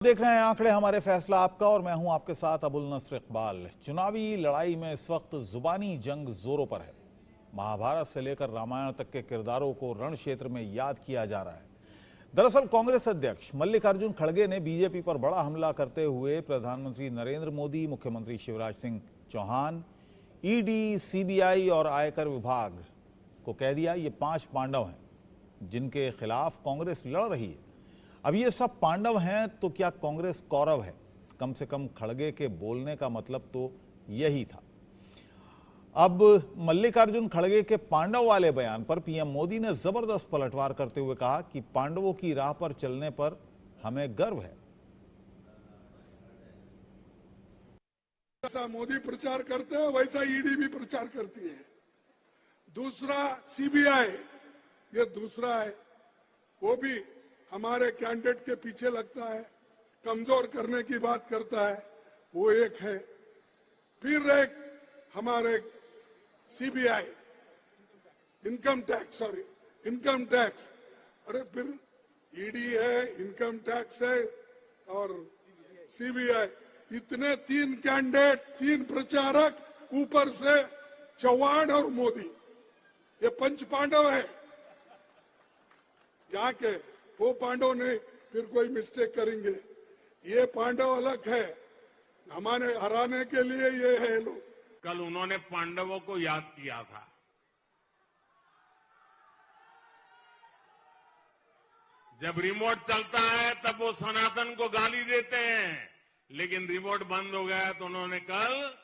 देख रहे हैं आंकड़े हमारे फैसला आपका और मैं हूं आपके साथ अबुल नस्र इकबाल। चुनावी लड़ाई में इस वक्त जुबानी जंग जोरों पर है। महाभारत से लेकर रामायण तक के किरदारों को रण क्षेत्र में याद किया जा रहा है। दरअसल कांग्रेस अध्यक्ष मल्लिकार्जुन खड़गे ने बीजेपी पर बड़ा हमला करते हुए प्रधानमंत्री नरेंद्र मोदी, मुख्यमंत्री शिवराज सिंह चौहान, ईडी, सीबीआई और आयकर विभाग को कह दिया ये 5 पांडव हैं जिनके खिलाफ कांग्रेस लड़ रही है। अब ये सब पांडव हैं तो क्या कांग्रेस कौरव है? कम से कम खड़गे के बोलने का मतलब तो यही था। अब मल्लिकार्जुन खड़गे के पांडव वाले बयान पर पीएम मोदी ने जबरदस्त पलटवार करते हुए कहा कि पांडवों की राह पर चलने पर हमें गर्व है। जैसा मोदी प्रचार करते हैं वैसा ईडी भी प्रचार करती है। दूसरा सीबीआई, ये दूसरा है, वो भी हमारे कैंडिडेट के पीछे लगता है, कमजोर करने की बात करता है, वो एक है। फिर एक हमारे सीबीआई, इनकम टैक्स, अरे फिर ईडी है, इनकम टैक्स है और सीबीआई, इतने 3 कैंडिडेट, 3 प्रचारक, ऊपर से चौहान और मोदी, ये 5 पांडव है। यहाँ के वो पांडव नहीं, फिर कोई मिस्टेक करेंगे। ये पांडव अलग है, हमारे हराने के लिए ये है लोग। कल उन्होंने पांडवों को याद किया था। जब रिमोट चलता है तब वो सनातन को गाली देते हैं, लेकिन रिमोट बंद हो गया तो उन्होंने कल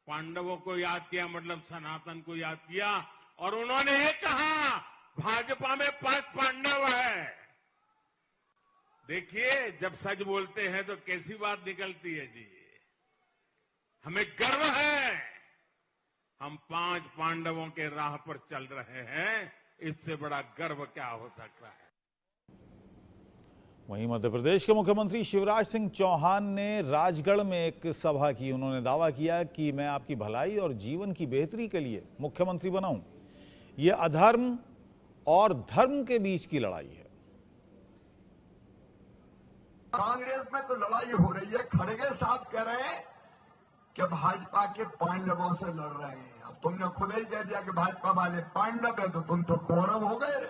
पांडवों को याद किया, मतलब सनातन को याद किया। और उन्होंने ये कहा भाजपा में 5 पांडव है। देखिए, जब सच बोलते हैं तो कैसी बात निकलती है जी। हमें गर्व है, हम 5 पांडवों के राह पर चल रहे हैं। इससे बड़ा गर्व क्या हो सकता है। वहीं मध्य प्रदेश के मुख्यमंत्री शिवराज सिंह चौहान ने राजगढ़ में एक सभा की। उन्होंने दावा किया कि मैं आपकी भलाई और जीवन की बेहतरी के लिए मुख्यमंत्री बना हूं। यह अधर्म और धर्म के बीच की लड़ाई है। कांग्रेस में तो लड़ाई हो रही है। खड़गे साहब कह रहे हैं कि भाजपा के पांडवों से लड़ रहे हैं। अब तुमने खुद ही कह दिया कि भाजपा वाले पांडव है, तो तुम तो कौरव हो गए।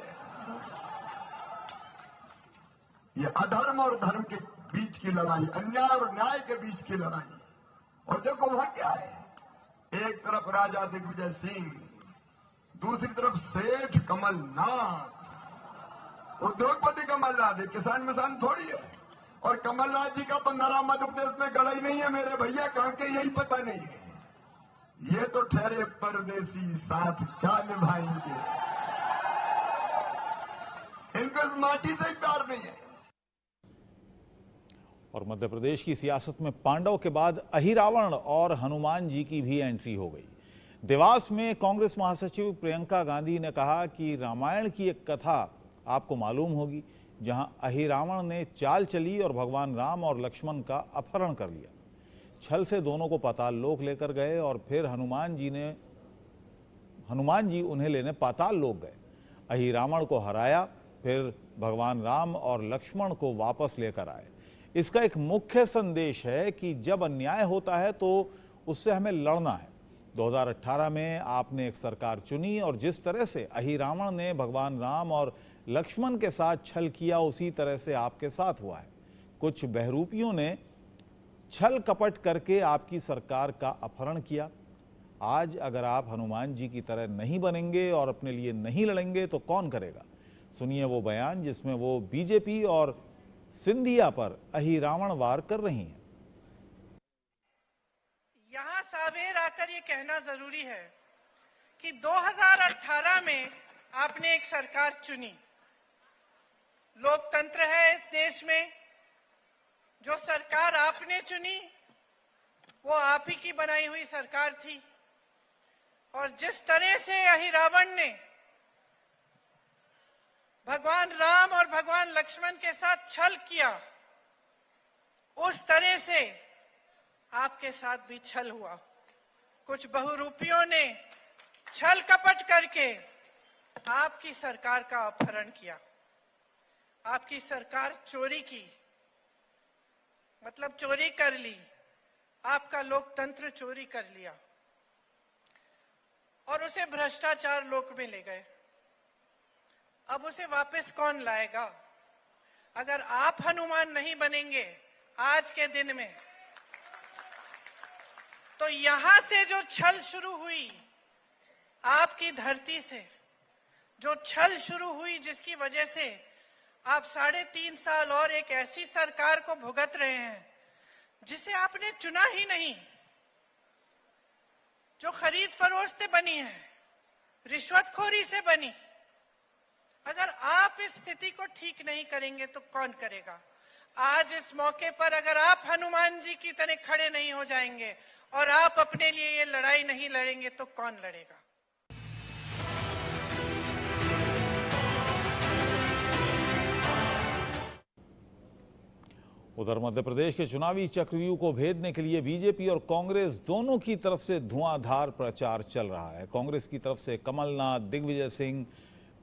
ये अधर्म और धर्म के बीच की लड़ाई, अन्याय और न्याय के बीच की लड़ाई। और देखो वहां क्या है, एक तरफ राजा दिग्विजय सिंह, दूसरी तरफ सेठ कमलनाथ, उद्योगपति कमलनाथ, किसान मिसान थोड़ी है। और कमलनाथ जी का तो नारा मध्य प्रदेश में गड़ा ही नहीं है मेरे भैया, कहां के यही पता नहीं है। ये तो ठहरे परदेसी, साथ क्या निभाएंगे, इनको इस माटी से प्यार नहीं है। और मध्य प्रदेश की सियासत में पांडव के बाद अहिरावण और हनुमान जी की भी एंट्री हो गई। देवास में कांग्रेस महासचिव प्रियंका गांधी ने कहा कि रामायण की एक कथा आपको मालूम होगी, जहां अहिरावण ने चाल चली और भगवान राम और लक्ष्मण का अपहरण कर लिया। छल से दोनों को पाताल लोक लेकर गए और फिर हनुमान जी उन्हें लेने पाताल लोक गए। अहिरावण को हराया, फिर भगवान राम और लक्ष्मण को वापस लेकर आए। इसका एक मुख्य संदेश है कि जब अन्याय होता है तो उससे हमें लड़ना है। 2018 में आपने एक सरकार चुनी और जिस तरह से अहिरावण ने भगवान राम और लक्ष्मण के साथ छल किया, उसी तरह से आपके साथ हुआ है। कुछ बहरूपियों ने छल कपट करके आपकी सरकार का अपहरण किया। आज अगर आप हनुमान जी की तरह नहीं बनेंगे और अपने लिए नहीं लड़ेंगे तो कौन करेगा? सुनिए वो बयान जिसमें वो बीजेपी और सिंधिया पर अहिरावण वार कर रही हैं। यहां सावेर आकर ये कहना जरूरी है कि 2018 में आपने एक सरकार चुनी। लोकतंत्र है इस देश में। जो सरकार आपने चुनी वो आप ही की बनाई हुई सरकार थी। और जिस तरह से अहिरावण ने भगवान राम और भगवान लक्ष्मण के साथ छल किया, उस तरह से आपके साथ भी छल हुआ। कुछ बहुरूपियों ने छल कपट करके आपकी सरकार का अपहरण किया, आपकी सरकार चोरी की। मतलब चोरी कर ली, आपका लोकतंत्र चोरी कर लिया और उसे भ्रष्टाचार लोक में ले गए। अब उसे वापस कौन लाएगा? अगर आप हनुमान नहीं बनेंगे आज के दिन में, तो यहां से जो छल शुरू हुई, आपकी धरती से जो छल शुरू हुई, जिसकी वजह से आप 3.5 साल और एक ऐसी सरकार को भुगत रहे हैं जिसे आपने चुना ही नहीं, जो खरीद फरोख्त से बनी है, रिश्वतखोरी से बनी। अगर आप इस स्थिति को ठीक नहीं करेंगे तो कौन करेगा? आज इस मौके पर अगर आप हनुमान जी की तरह खड़े नहीं हो जाएंगे और आप अपने लिए ये लड़ाई नहीं लड़ेंगे तो कौन लड़ेगा? उधर मध्य प्रदेश के चुनावी चक्रव्यूह को भेदने के लिए बीजेपी और कांग्रेस दोनों की तरफ से धुआंधार प्रचार चल रहा है। कांग्रेस की तरफ से कमलनाथ, दिग्विजय सिंह,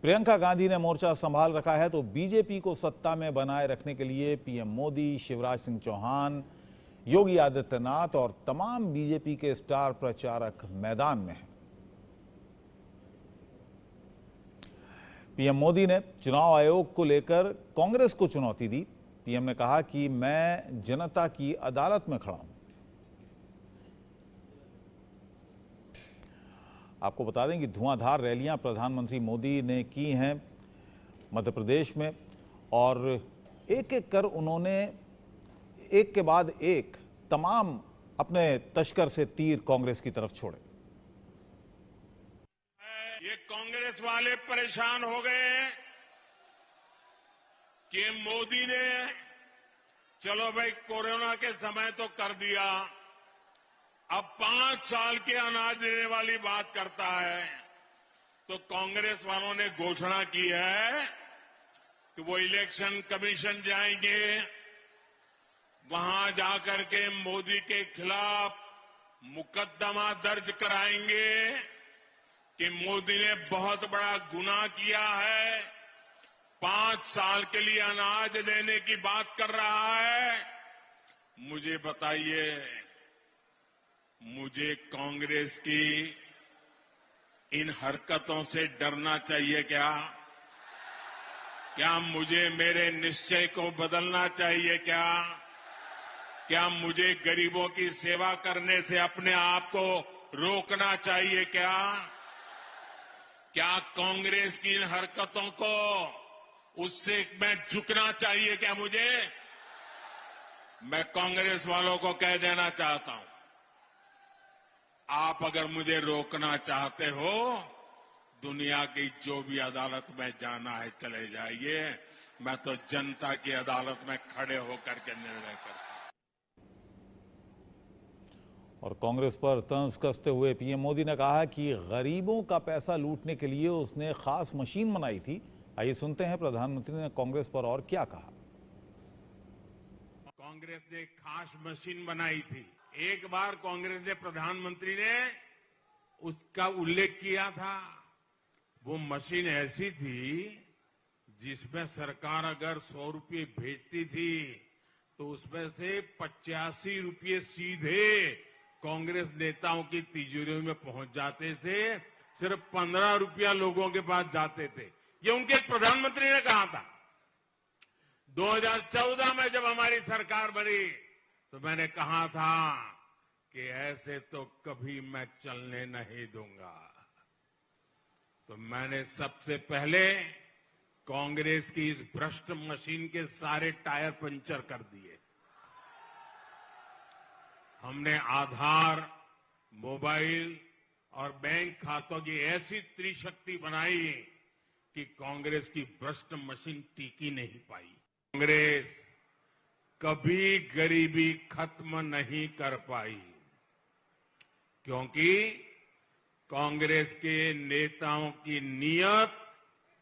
प्रियंका गांधी ने मोर्चा संभाल रखा है, तो बीजेपी को सत्ता में बनाए रखने के लिए पीएम मोदी, शिवराज सिंह चौहान, योगी आदित्यनाथ और तमाम बीजेपी के स्टार प्रचारक मैदान में हैं। पीएम मोदी ने चुनाव आयोग को लेकर कांग्रेस को चुनौती दी। पीएम ने कहा कि मैं जनता की अदालत में खड़ा हूं। आपको बता दें कि धुआंधार रैलियां प्रधानमंत्री मोदी ने की हैं मध्य प्रदेश में, और एक एक कर उन्होंने एक के बाद एक तमाम अपने तश्कर से तीर कांग्रेस की तरफ छोड़े। ये कांग्रेस वाले परेशान हो गए हैं कि मोदी ने चलो भाई कोरोना के समय तो कर दिया, अब 5 साल के अनाज देने वाली बात करता है। तो कांग्रेस वालों ने घोषणा की है कि वो इलेक्शन कमीशन जाएंगे, वहां जाकर के मोदी के खिलाफ मुकदमा दर्ज कराएंगे कि मोदी ने बहुत बड़ा गुनाह किया है, 5 साल के लिए अनाज देने की बात कर रहा है। मुझे बताइए, मुझे कांग्रेस की इन हरकतों से डरना चाहिए क्या? क्या मुझे मेरे निश्चय को बदलना चाहिए क्या? क्या मुझे गरीबों की सेवा करने से अपने आप को रोकना चाहिए क्या? क्या कांग्रेस की इन हरकतों को उससे मैं झुकना चाहिए क्या मुझे? मैं कांग्रेस वालों को कह देना चाहता हूं, आप अगर मुझे रोकना चाहते हो, दुनिया की जो भी अदालत में जाना है चले जाइए, मैं तो जनता की अदालत में खड़े होकर के निर्णय करता हूं। और कांग्रेस पर तंज कसते हुए पीएम मोदी ने कहा कि गरीबों का पैसा लूटने के लिए उसने खास मशीन बनाई थी। आइए सुनते हैं प्रधानमंत्री ने कांग्रेस पर और क्या कहा। कांग्रेस ने एक खास मशीन बनाई थी। एक बार कांग्रेस ने, प्रधानमंत्री ने उसका उल्लेख किया था। वो मशीन ऐसी थी जिसमें सरकार अगर 100 रुपये भेजती थी तो उसमें से 85 रुपये सीधे कांग्रेस नेताओं की तिजोरियों में पहुंच जाते थे, सिर्फ 15 रुपया लोगों के पास जाते थे। ये उनके प्रधानमंत्री ने कहा था। 2014 में जब हमारी सरकार बनी तो मैंने कहा था कि ऐसे तो कभी मैं चलने नहीं दूंगा। तो मैंने सबसे पहले कांग्रेस की इस भ्रष्ट मशीन के सारे टायर पंचर कर दिए। हमने आधार, मोबाइल और बैंक खातों की ऐसी त्रिशक्ति बनाई कि कांग्रेस की भ्रष्ट मशीन टिकी नहीं पाई। कांग्रेस कभी गरीबी खत्म नहीं कर पाई, क्योंकि कांग्रेस के नेताओं की नीयत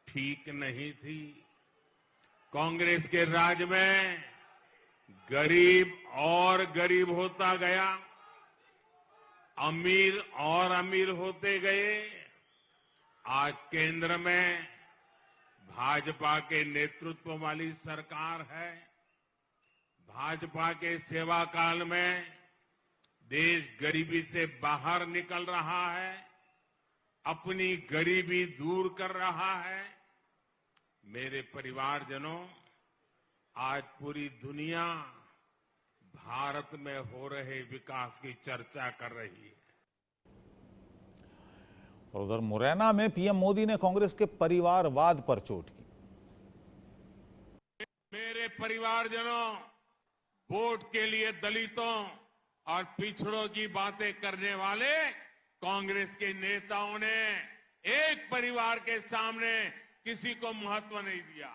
ठीक नहीं थी। कांग्रेस के राज में गरीब और गरीब होता गया, अमीर और अमीर होते गए। आज केंद्र में भाजपा के नेतृत्व वाली सरकार है। भाजपा के सेवा काल में देश गरीबी से बाहर निकल रहा है, अपनी गरीबी दूर कर रहा है। मेरे परिवारजनों, आज पूरी दुनिया भारत में हो रहे विकास की चर्चा कर रही है। और उधर मुरैना में पीएम मोदी ने कांग्रेस के परिवारवाद पर चोट की। मेरे परिवारजनों, वोट के लिए दलितों और पिछड़ों की बातें करने वाले कांग्रेस के नेताओं ने एक परिवार के सामने किसी को महत्व नहीं दिया।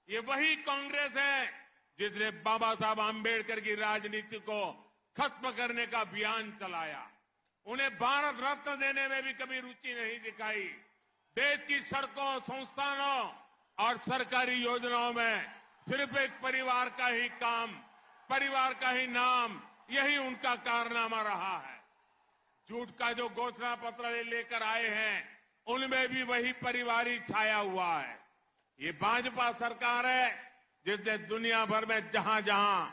ये वही कांग्रेस है जिसने बाबा साहब आंबेडकर की राजनीति को खत्म करने का अभियान चलाया। उन्हें भारत रत्न देने में भी कभी रुचि नहीं दिखाई। देश की सड़कों, संस्थानों और सरकारी योजनाओं में सिर्फ एक परिवार का ही काम, परिवार का ही नाम, यही उनका कारनामा रहा है। झूठ का जो घोषणा पत्र लेकर आए हैं, उनमें भी वही परिवार ही छाया हुआ है। ये भाजपा सरकार है जिसने दुनिया भर में जहां जहां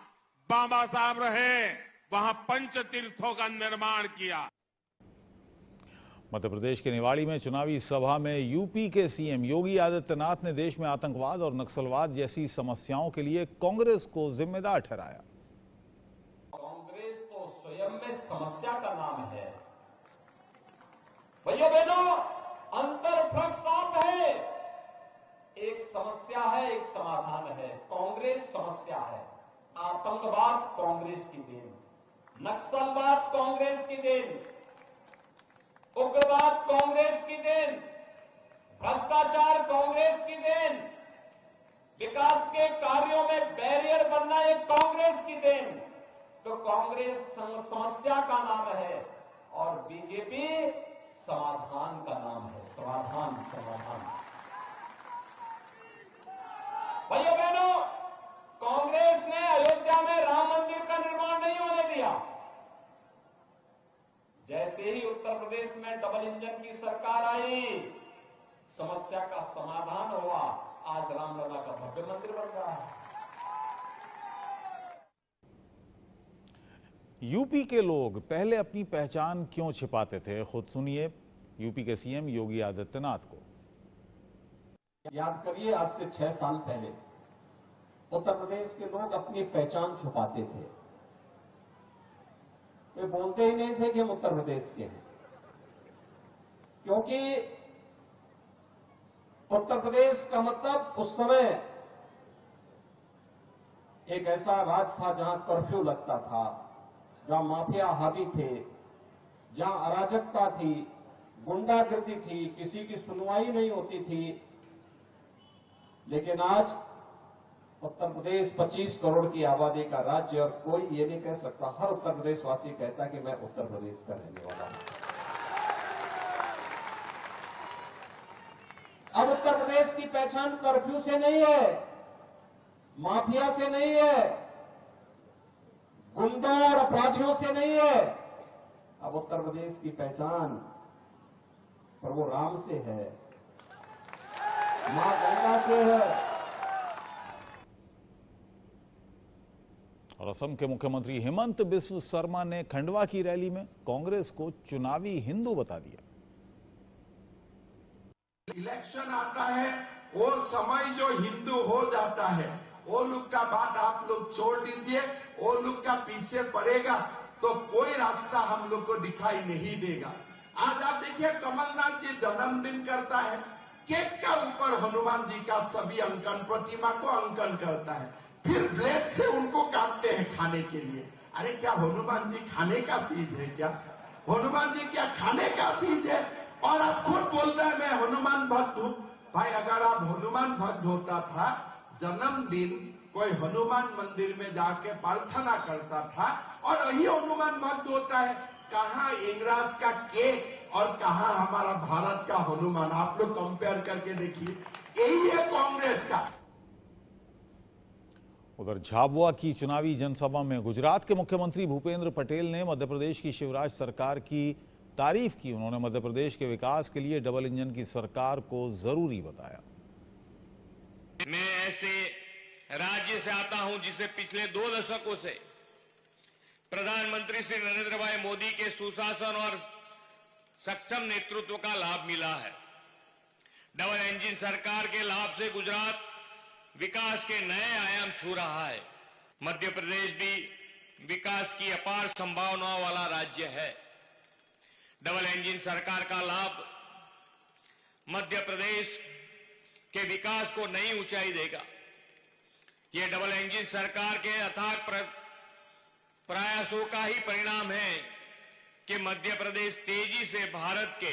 बाबा साहब रहे वहां पंचतीर्थों का निर्माण किया। मध्य प्रदेश के निवाड़ी में चुनावी सभा में यूपी के सीएम योगी आदित्यनाथ ने देश में आतंकवाद और नक्सलवाद जैसी समस्याओं के लिए कांग्रेस को जिम्मेदार ठहराया। कांग्रेस तो स्वयं में समस्या का नाम है। भैया बहनों, अंतर फर्क साफ है। एक समस्या है, एक समाधान है। कांग्रेस समस्या है। आतंकवाद कांग्रेस की देन, नक्सलवाद कांग्रेस की देन, उग्रवाद कांग्रेस की देन, भ्रष्टाचार कांग्रेस की देन, विकास के कार्यों में बैरियर बनना एक कांग्रेस की देन। तो कांग्रेस समस्या का नाम है और बीजेपी समाधान का नाम है। समाधान, समाधान। भैया बहनों, कांग्रेस ने अयोध्या में राम मंदिर का निर्माण नहीं होने दिया। जैसे ही उत्तर प्रदेश में डबल इंजन की सरकार आई, समस्या का समाधान हुआ। आज रामलला का भव्य मंदिर बन रहा है। यूपी के लोग पहले अपनी पहचान क्यों छिपाते थे, खुद सुनिए यूपी के सीएम योगी आदित्यनाथ को। याद करिए, आज से 6 साल पहले उत्तर प्रदेश के लोग अपनी पहचान छुपाते थे। वे बोलते ही नहीं थे कि हम उत्तर प्रदेश के हैं, क्योंकि उत्तर प्रदेश का मतलब उस समय एक ऐसा राज था जहां कर्फ्यू लगता था, जहां माफिया हावी थे, जहां अराजकता थी, गुंडागर्दी थी, किसी की सुनवाई नहीं होती थी। लेकिन आज उत्तर प्रदेश 25 करोड़ की आबादी का राज्य, और कोई ये नहीं कह सकता, हर उत्तर प्रदेश वासी कहता कि मैं उत्तर प्रदेश का रहने वाला हूं। अब उत्तर प्रदेश की पहचान कर्फ्यू से नहीं है, माफिया से नहीं है, गुंडों और अपराधियों से नहीं है। अब उत्तर प्रदेश की पहचान प्रभु राम से है, मां गंगा से है। और असम के मुख्यमंत्री हेमंत बिस्व शर्मा ने खंडवा की रैली में कांग्रेस को चुनावी हिंदू बता दिया। इलेक्शन आता है, वो समय जो हिंदू हो जाता है, वो लोग का बात आप लोग छोड़ दीजिए। वो लोग का पीछे पड़ेगा तो कोई रास्ता हम लोग को दिखाई नहीं देगा। आज आप देखिए, कमलनाथ जी जन्मदिन करता है, केक का ऊपर हनुमान जी का सभी अंकन, प्रतिमा को अंकन करता है, फिर ब्लेड से उनको काटते हैं खाने के लिए। अरे क्या हनुमान जी खाने का चीज है क्या? हनुमान जी क्या खाने का चीज है? और आप खुद बोलता है मैं हनुमान भक्त हूं। भाई, अगर आप हनुमान भक्त होता था, जन्मदिन कोई हनुमान मंदिर में जाके प्रार्थना करता था, और यही हनुमान भक्त होता है। कहां इंग्रज का केक और कहां हमारा भारत का हनुमान? आप लोग कंपेयर करके देखिए। यही है कांग्रेस का। उधर झाबुआ की चुनावी जनसभा में गुजरात के मुख्यमंत्री भूपेंद्र पटेल ने मध्य प्रदेश की शिवराज सरकार की तारीफ की। उन्होंने मध्य प्रदेश के विकास के लिए डबल इंजन की सरकार को जरूरी बताया। मैं ऐसे राज्य से आता हूं जिसे पिछले 2 दशकों से प्रधानमंत्री श्री नरेंद्र भाई मोदी के सुशासन और सक्षम नेतृत्व का लाभ मिला है। डबल इंजन सरकार के लाभ से गुजरात विकास के नए आयाम छू रहा है। मध्य प्रदेश भी विकास की अपार संभावनाओं वाला राज्य है। डबल इंजन सरकार का लाभ मध्य प्रदेश के विकास को नई ऊंचाई देगा। ये डबल इंजन सरकार के अथाक प्रयासों का ही परिणाम है कि मध्य प्रदेश तेजी से भारत के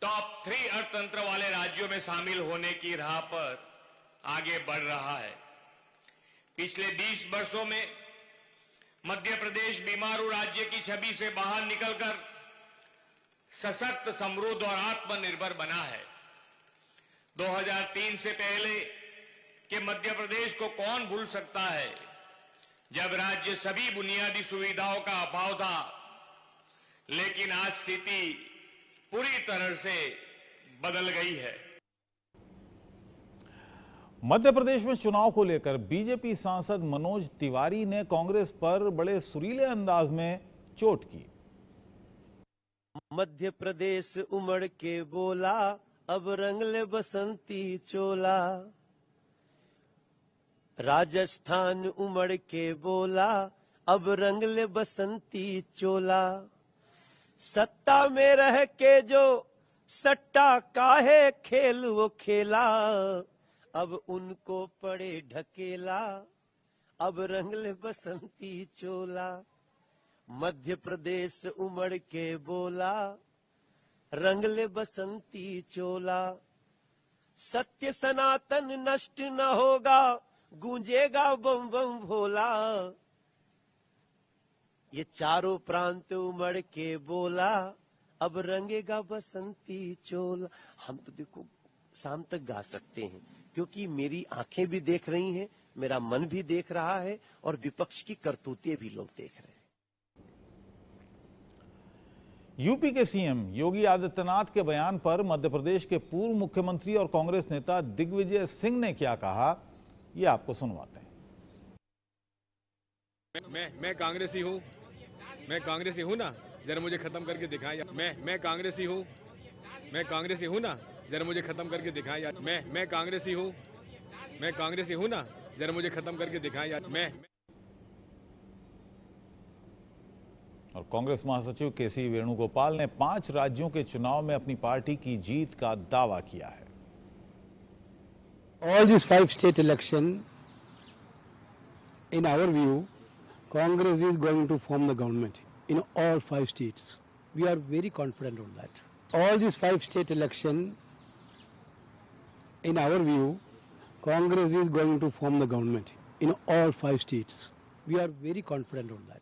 टॉप 3 अर्थतंत्र वाले राज्यों में शामिल होने की राह पर आगे बढ़ रहा है। पिछले 20 वर्षों में मध्य प्रदेश बीमारू राज्य की छवि से बाहर निकलकर सशक्त, समृद्ध और आत्मनिर्भर बना है। 2003 से पहले कि मध्य प्रदेश को कौन भूल सकता है, जब राज्य सभी बुनियादी सुविधाओं का अभाव था, लेकिन आज स्थिति पूरी तरह से बदल गई है। मध्य प्रदेश में चुनाव को लेकर बीजेपी सांसद मनोज तिवारी ने कांग्रेस पर बड़े सुरीले अंदाज में चोट की। मध्य प्रदेश उमड़ के बोला, अब रंग ले बसंती चोला। राजस्थान उमड़ के बोला, अब रंग ले बसंती चोला। सत्ता में रह के जो सट्टा काहे खेल वो खेला, अब उनको पड़े ढकेला, अब रंग ले बसंती चोला। मध्य प्रदेश उमड़ के बोला, रंग ले बसंती चोला। सत्य सनातन नष्ट न होगा, गूंजेगा बम बम भोला। ये चारों प्रांत उमड़ के बोला, अब रंगेगा बसंती चोला। हम तो देखो शाम तक गा सकते हैं, क्योंकि मेरी आंखें भी देख रही हैं, मेरा मन भी देख रहा है और विपक्ष की करतूतें भी लोग देख रहे हैं। यूपी के सीएम योगी आदित्यनाथ के बयान पर मध्य प्रदेश के पूर्व मुख्यमंत्री और कांग्रेस नेता दिग्विजय सिंह ने क्या कहा, ये आपको सुनवाते हैं। मैं कांग्रेसी हूँ, मैं कांग्रेसी हूँ ना, जरा मुझे खत्म करके दिखाएं। मैं कांग्रेसी हूँ, मैं कांग्रेसी हूँ ना, जरा मुझे खत्म करके दिखाएं। मैं कांग्रेसी हूँ, मैं कांग्रेसी हूँ ना, जरा मुझे खत्म करके दिखाएं। मैं और कांग्रेस महासचिव केसी वेणुगोपाल ने 5 राज्यों के चुनाव में अपनी पार्टी की जीत का दावा किया है। All these 5 state election, in our view, Congress is going to form the government in all 5 states. We are very confident on that. All these 5 state election, in our view, Congress is going to form the government in all 5 states. We are very confident on that.